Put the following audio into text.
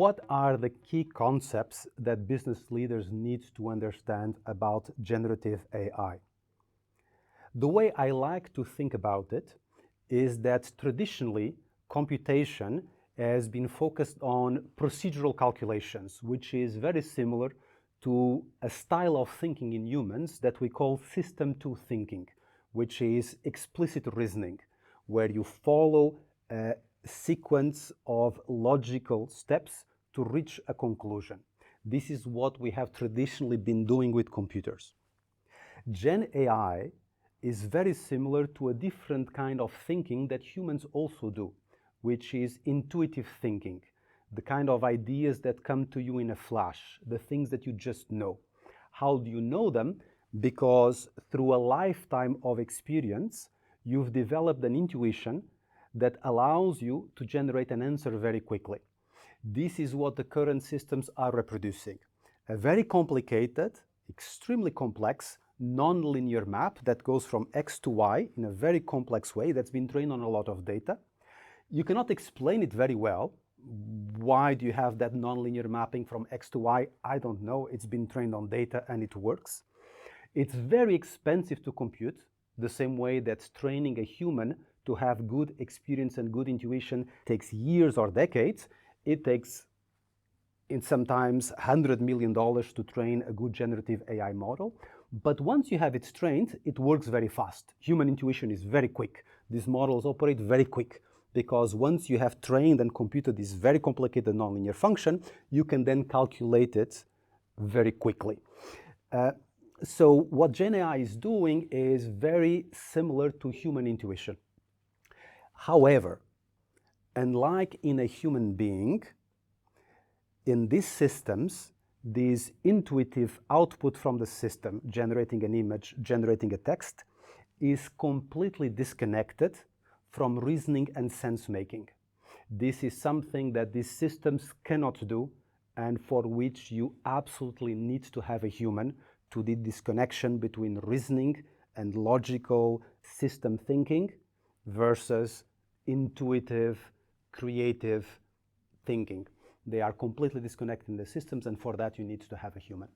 What are the key concepts that business leaders need to understand about generative AI? The way I like to think about it is that traditionally computation has been focused on procedural calculations, which is very similar to a style of thinking in humans that we call system 2 thinking, which is explicit reasoning, where you follow a sequence of logical steps to reach a conclusion. This is what we have traditionally been doing with computers. Gen AI is very similar to a different kind of thinking that humans also do, which is intuitive thinking, the kind of ideas that come to you in a flash, the things that you just know. How do you know them? Because through a lifetime of experience, you've developed an intuition that allows you to generate an answer very quickly. This is what the current systems are reproducing. A very complicated, extremely complex, non-linear map that goes from X to Y in a very complex way that's been trained on a lot of data. You cannot explain it very well. Why do you have that non-linear mapping from X to Y? I don't know. It's been trained on data and it works. It's very expensive to compute, the same way that training a human to have good experience and good intuition takes years or decades. It takes sometimes $100 million to train a good generative AI model. But once you have it trained, it works very fast. Human intuition is very quick. These models operate very quick because once you have trained and computed this very complicated nonlinear function, you can then calculate it very quickly. So what GenAI is doing is very similar to human intuition. However, unlike in a human being, in these systems, this intuitive output from the system, generating an image, generating a text, is completely disconnected from reasoning and sense-making. This is something that these systems cannot do, and for which you absolutely need to have a human to do this connection between reasoning and logical system thinking versus intuitive, creative thinking. They are completely disconnected in the systems, and for that you need to have a human.